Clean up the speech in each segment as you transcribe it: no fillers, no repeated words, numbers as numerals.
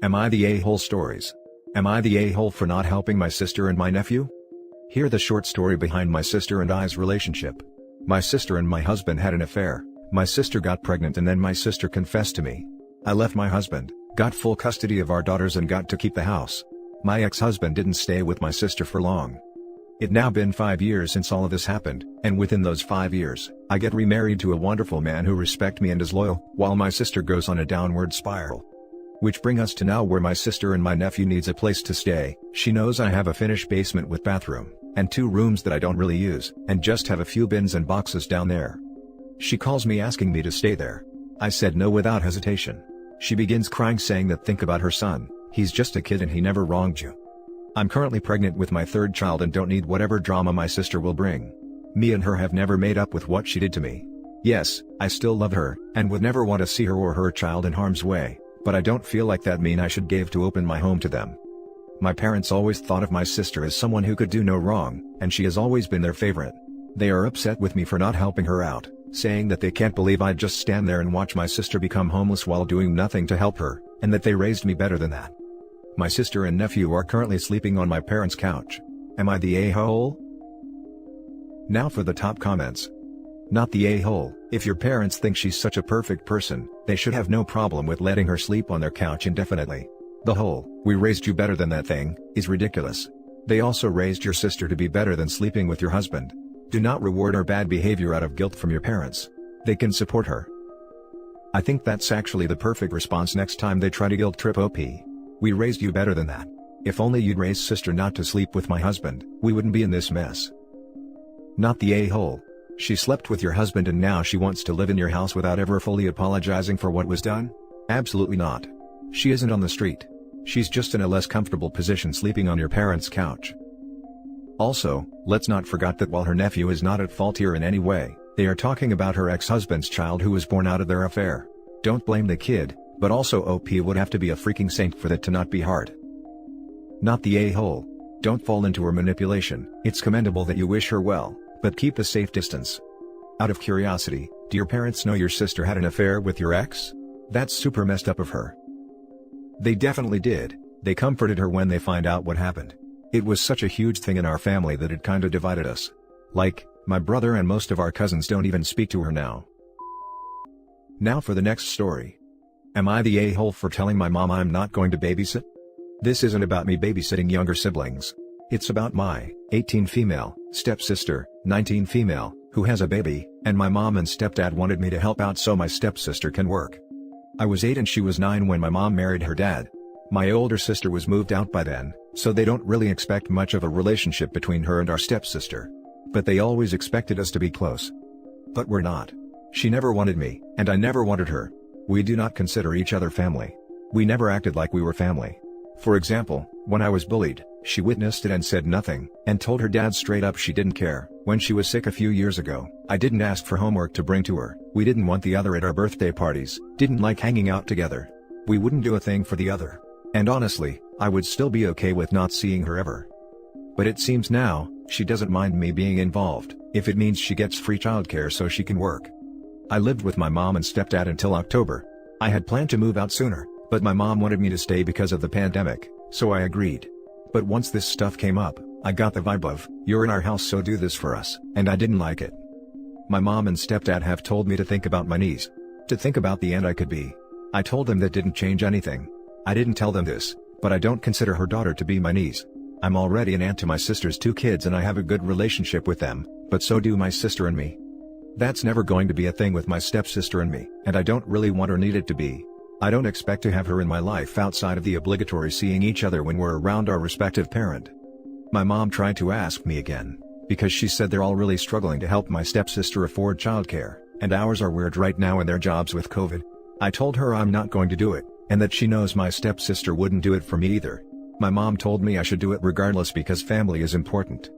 Am I the a-hole stories? Am I the a-hole for not helping my sister and my nephew? Hear the short story behind my sister and I's relationship. My sister and my husband had an affair. My sister got pregnant and then my sister confessed to me. I left my husband, got full custody of our daughters and got to keep the house. My ex-husband didn't stay with my sister for long. It now been 5 years since all of this happened, and within those 5 years, I get remarried to a wonderful man who respects me and is loyal, while my sister goes on a downward spiral. Which bring us to now where my sister and my nephew needs a place to stay. She knows I have a finished basement with bathroom, and 2 rooms that I don't really use, and just have a few bins and boxes down there. She calls me asking me to stay there. I said no without hesitation. She begins crying saying that think about her son, he's just a kid and he never wronged you. I'm currently pregnant with my 3rd child and don't need whatever drama my sister will bring. Me and her have never made up with what she did to me. Yes, I still love her, and would never want to see her or her child in harm's way, but I don't feel like that mean I should give to open my home to them. My parents always thought of my sister as someone who could do no wrong, and she has always been their favorite. They are upset with me for not helping her out, saying that they can't believe I'd just stand there and watch my sister become homeless while doing nothing to help her, and that they raised me better than that. My sister and nephew are currently sleeping on my parents' couch. Am I the a-hole? Now for the top comments. Not the a-hole. If your parents think she's such a perfect person, they should have no problem with letting her sleep on their couch indefinitely. The whole, we raised you better than that thing, is ridiculous. They also raised your sister to be better than sleeping with your husband. Do not reward her bad behavior out of guilt from your parents. They can support her. I think that's actually the perfect response next time they try to guilt trip OP. We raised you better than that. If only you'd raise sister not to sleep with my husband, we wouldn't be in this mess. Not the a-hole. She slept with your husband and now she wants to live in your house without ever fully apologizing for what was done? Absolutely not. She isn't on the street. She's just in a less comfortable position sleeping on your parents' couch. Also, let's not forget that while her nephew is not at fault here in any way, they are talking about her ex-husband's child who was born out of their affair. Don't blame the kid, but also OP would have to be a freaking saint for that to not be hard. Not the a-hole. Don't fall into her manipulation. It's commendable that you wish her well, but keep a safe distance. Out of curiosity, do your parents know your sister had an affair with your ex? That's super messed up of her. They definitely did. They comforted her when they find out what happened. It was such a huge thing in our family that it kinda divided us. Like, my brother and most of our cousins don't even speak to her now. Now for the next story. Am I the a-hole for telling my mom I'm not going to babysit? This isn't about me babysitting younger siblings. It's about my 18 female stepsister, 19 female, who has a baby, and my mom and stepdad wanted me to help out so my stepsister can work. I was 8 and she was 9 when my mom married her dad. My older sister was moved out by then, so they don't really expect much of a relationship between her and our stepsister. But they always expected us to be close. But we're not. She never wanted me, and I never wanted her. We do not consider each other family. We never acted like we were family. For example, when I was bullied, she witnessed it and said nothing, and told her dad straight up she didn't care. When she was sick a few years ago, I didn't ask for homework to bring to her. We didn't want the other at our birthday parties, didn't like hanging out together. We wouldn't do a thing for the other. And honestly, I would still be okay with not seeing her ever. But it seems now, she doesn't mind me being involved, if it means she gets free childcare so she can work. I lived with my mom and stepdad until October. I had planned to move out sooner, but my mom wanted me to stay because of the pandemic, so I agreed. But once this stuff came up, I got the vibe of, you're in our house so do this for us, and I didn't like it. My mom and stepdad have told me to think about my niece. To think about the end I could be. I told them that didn't change anything. I didn't tell them this, but I don't consider her daughter to be my niece. I'm already an aunt to my sister's 2 kids and I have a good relationship with them, but so do my sister and me. That's never going to be a thing with my stepsister and me, and I don't really want or need it to be. I don't expect to have her in my life outside of the obligatory seeing each other when we're around our respective parent. My mom tried to ask me again, because she said they're all really struggling to help my stepsister afford childcare, and ours are weird right now in their jobs with COVID. I told her I'm not going to do it, and that she knows my stepsister wouldn't do it for me either. My mom told me I should do it regardless because family is important.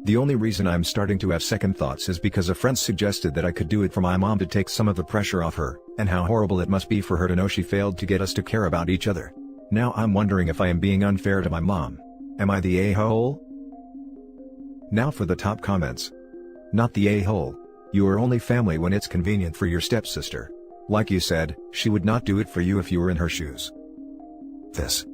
The only reason I'm starting to have second thoughts is because a friend suggested that I could do it for my mom to take some of the pressure off her, and how horrible it must be for her to know she failed to get us to care about each other. Now I'm wondering if I am being unfair to my mom. Am I the a-hole? Now for the top comments. Not the a-hole. You are only family when it's convenient for your stepsister. Like you said, she would not do it for you if you were in her shoes. this.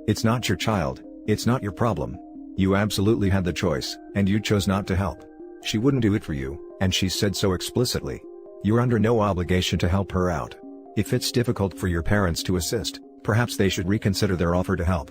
It's not your child, it's not your problem. You absolutely had the choice, and you chose not to help. She wouldn't do it for you, and she said so explicitly. You're under no obligation to help her out. If it's difficult for your parents to assist, perhaps they should reconsider their offer to help.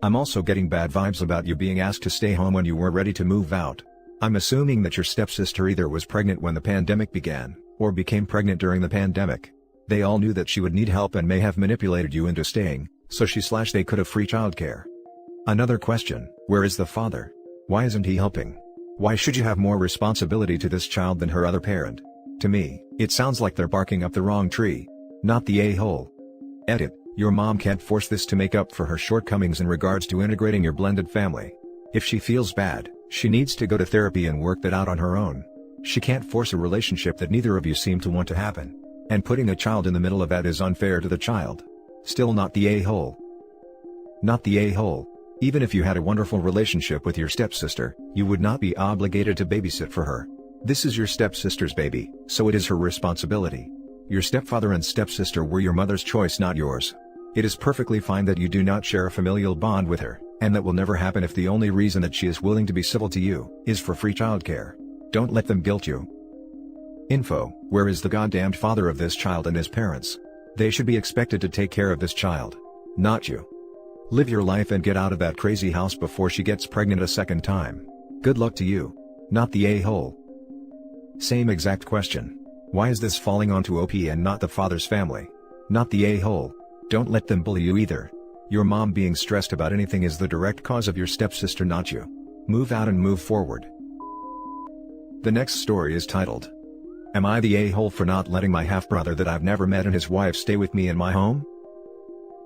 I'm also getting bad vibes about you being asked to stay home when you were ready to move out. I'm assuming that your stepsister either was pregnant when the pandemic began, or became pregnant during the pandemic. They all knew that she would need help and may have manipulated you into staying, so they could have free childcare. Another question, where is the father? Why isn't he helping? Why should you have more responsibility to this child than her other parent? To me, it sounds like they're barking up the wrong tree. Not the a-hole. Edit, your mom can't force this to make up for her shortcomings in regards to integrating your blended family. If she feels bad, she needs to go to therapy and work that out on her own. She can't force a relationship that neither of you seem to want to happen. And putting a child in the middle of that is unfair to the child. Still not the a-hole. Not the a-hole. Even if you had a wonderful relationship with your stepsister, you would not be obligated to babysit for her. This is your stepsister's baby, so it is her responsibility. Your stepfather and stepsister were your mother's choice, not yours. It is perfectly fine that you do not share a familial bond with her, and that will never happen if the only reason that she is willing to be civil to you is for free childcare. Don't let them guilt you. Info, where is the goddamned father of this child and his parents? They should be expected to take care of this child. Not you. Live your life and get out of that crazy house before she gets pregnant a second time. Good luck to you. Not the a-hole. Same exact question. Why is this falling onto OP and not the father's family? Not the a-hole. Don't let them bully you either. Your mom being stressed about anything is the direct cause of your stepsister, not you. Move out and move forward. The next story is titled, Am I the a-hole for not letting my half-brother that I've never met and his wife stay with me in my home?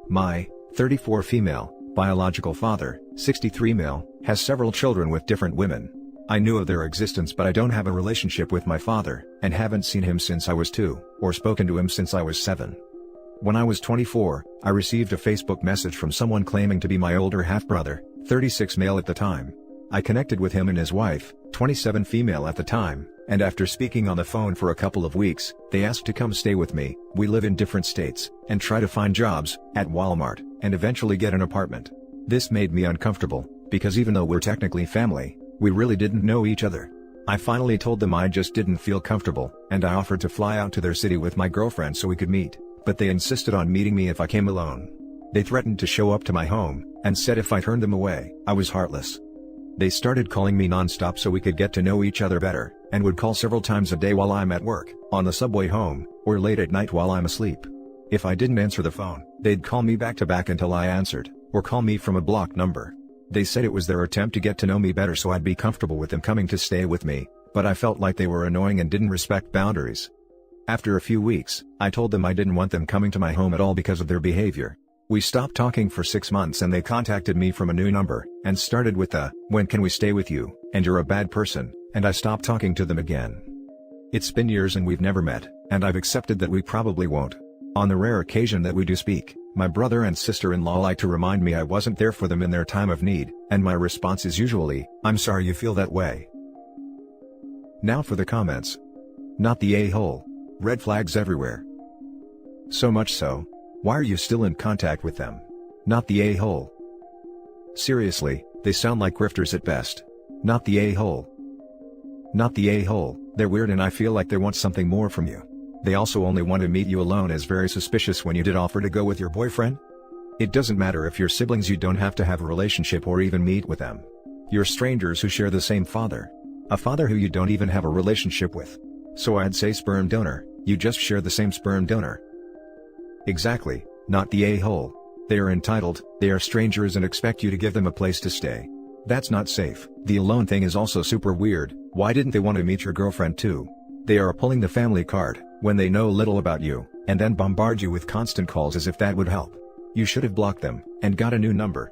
My 34 female, biological father, 63 male, has several children with different women. I knew of their existence, but I don't have a relationship with my father, and haven't seen him since I was 2, or spoken to him since I was 7. When I was 24, I received a Facebook message from someone claiming to be my older half-brother, 36 male at the time. I connected with him and his wife, 27 female at the time, and after speaking on the phone for a couple of weeks, they asked to come stay with me. We live in different states, and try to find jobs, at Walmart, and eventually get an apartment. This made me uncomfortable, because even though we're technically family, we really didn't know each other. I finally told them I just didn't feel comfortable, and I offered to fly out to their city with my girlfriend so we could meet, but they insisted on meeting me if I came alone. They threatened to show up to my home, and said if I turned them away, I was heartless. They started calling me non-stop so we could get to know each other better, and would call several times a day while I'm at work, on the subway home, or late at night while I'm asleep. If I didn't answer the phone, they'd call me back to back until I answered, or call me from a blocked number. They said it was their attempt to get to know me better so I'd be comfortable with them coming to stay with me, but I felt like they were annoying and didn't respect boundaries. After a few weeks, I told them I didn't want them coming to my home at all because of their behavior. We stopped talking for 6 months and they contacted me from a new number, and started with the, "When can we stay with you, and you're a bad person," and I stopped talking to them again. It's been years and we've never met, and I've accepted that we probably won't. On the rare occasion that we do speak, my brother and sister-in-law like to remind me I wasn't there for them in their time of need, and my response is usually, "I'm sorry you feel that way." Now for the comments. Not the a-hole. Red flags everywhere. So much so. Why are you still in contact with them? Not the a-hole. Seriously, they sound like grifters at best. Not the a-hole. Not the a-hole. They're weird and I feel like they want something more from you. They also only want to meet you alone, is very suspicious when you did offer to go with your boyfriend. It doesn't matter if you're siblings, you don't have to have a relationship or even meet with them. You're strangers who share the same father. A father who you don't even have a relationship with. So I'd say sperm donor, you just share the same sperm donor. Exactly, not the a-hole. They are entitled, they are strangers and expect you to give them a place to stay. That's not safe. The alone thing is also super weird. Why didn't they want to meet your girlfriend too? They are pulling the family card, when they know little about you, and then bombard you with constant calls as if that would help. You should have blocked them, and got a new number.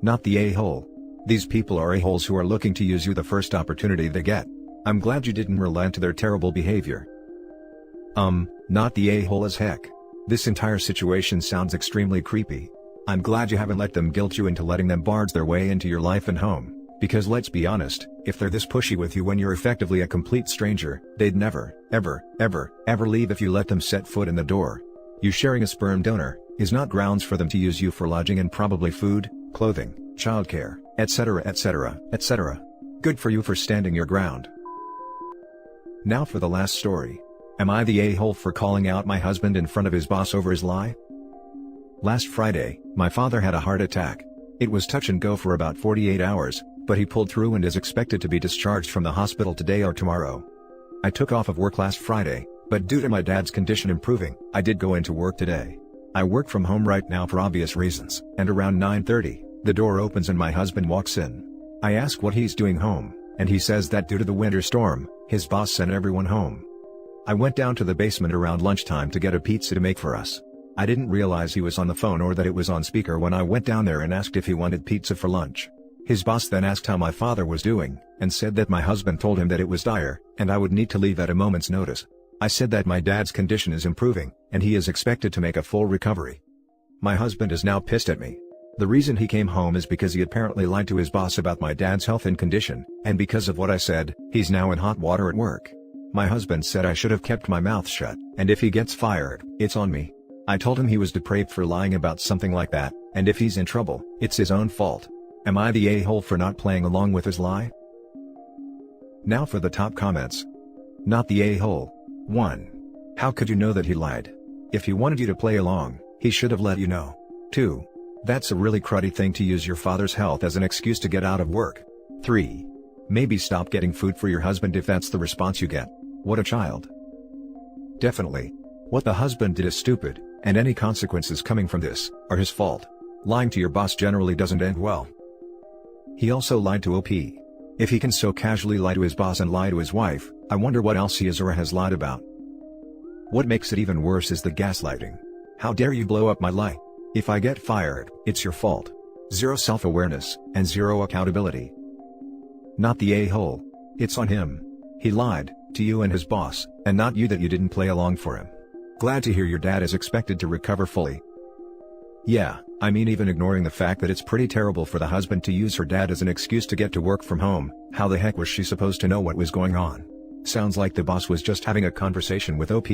Not the a-hole. These people are a-holes who are looking to use you the first opportunity they get. I'm glad you didn't relent to their terrible behavior. Not the a-hole as heck. This entire situation sounds extremely creepy. I'm glad you haven't let them guilt you into letting them barge their way into your life and home, because let's be honest, if they're this pushy with you when you're effectively a complete stranger, they'd never, ever, ever, ever leave if you let them set foot in the door. You sharing a sperm donor is not grounds for them to use you for lodging and probably food, clothing, childcare, etc., etc., etc. Good for you for standing your ground. Now for the last story. Am I the a-hole for calling out my husband in front of his boss over his lie? Last Friday, my father had a heart attack. It was touch and go for about 48 hours, but he pulled through and is expected to be discharged from the hospital today or tomorrow. I took off of work last Friday, but due to my dad's condition improving, I did go into work today. I work from home right now for obvious reasons, and around 9:30, the door opens and my husband walks in. I ask what he's doing home, and he says that due to the winter storm, his boss sent everyone home. I went down to the basement around lunchtime to get a pizza to make for us. I didn't realize he was on the phone or that it was on speaker when I went down there and asked if he wanted pizza for lunch. His boss then asked how my father was doing, and said that my husband told him that it was dire, and I would need to leave at a moment's notice. I said that my dad's condition is improving, and he is expected to make a full recovery. My husband is now pissed at me. The reason he came home is because he apparently lied to his boss about my dad's health and condition, and because of what I said, he's now in hot water at work. My husband said I should have kept my mouth shut, and if he gets fired, it's on me. I told him he was depraved for lying about something like that, and if he's in trouble, it's his own fault. Am I the a-hole for not playing along with his lie? Now for the top comments. Not the a-hole. 1. How could you know that he lied? If he wanted you to play along, he should have let you know. 2. That's a really cruddy thing to use your father's health as an excuse to get out of work. 3. Maybe stop getting food for your husband if that's the response you get. What a child. Definitely. What the husband did is stupid, and any consequences coming from this are his fault. Lying to your boss generally doesn't end well. He also lied to OP. If he can so casually lie to his boss and lie to his wife, I wonder what else he is or has lied about. What makes it even worse is the gaslighting. How dare you blow up my lie? If I get fired, it's your fault. Zero self-awareness, and zero accountability. Not the a-hole. It's on him. He lied to you and his boss, and not you that you didn't play along for him. Glad to hear your dad is expected to recover fully. Yeah, I mean even ignoring the fact that it's pretty terrible for the husband to use her dad as an excuse to get to work from home, how the heck was she supposed to know what was going on? Sounds like the boss was just having a conversation with OP.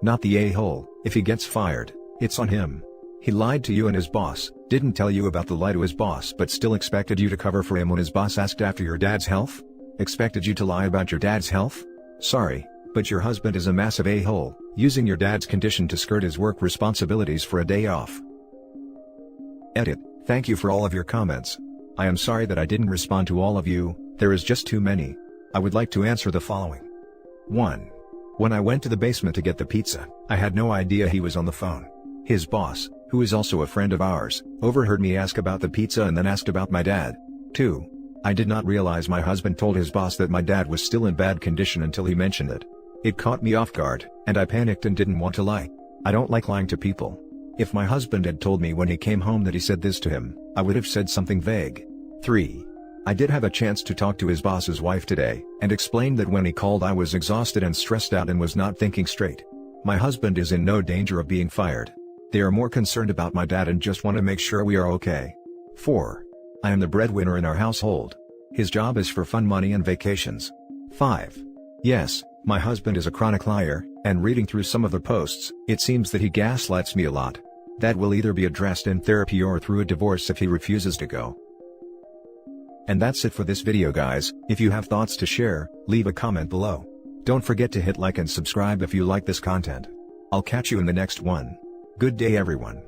Not the a-hole. If he gets fired, it's on him. He lied to you and his boss, didn't tell you about the lie to his boss but still expected you to cover for him when his boss asked after your dad's health? Expected you to lie about your dad's health? Sorry, but your husband is a massive a-hole, using your dad's condition to skirt his work responsibilities for a day off. Edit. Thank you for all of your comments. I am sorry that I didn't respond to all of you, there is just too many. I would like to answer the following. 1. When I went to the basement to get the pizza, I had no idea he was on the phone. His boss, who is also a friend of ours, overheard me ask about the pizza and then asked about my dad. 2. I did not realize my husband told his boss that my dad was still in bad condition until he mentioned it. It caught me off guard, and I panicked and didn't want to lie. I don't like lying to people. If my husband had told me when he came home that he said this to him, I would have said something vague. 3. I did have a chance to talk to his boss's wife today, and explained that when he called I was exhausted and stressed out and was not thinking straight. My husband is in no danger of being fired. They are more concerned about my dad and just want to make sure we are okay. 4. I am the breadwinner in our household. His job is for fun money and vacations. 5. Yes, my husband is a chronic liar, and reading through some of the posts, it seems that he gaslights me a lot. That will either be addressed in therapy or through a divorce if he refuses to go. And that's it for this video guys. If you have thoughts to share, leave a comment below. Don't forget to hit like and subscribe if you like this content. I'll catch you in the next one. Good day everyone.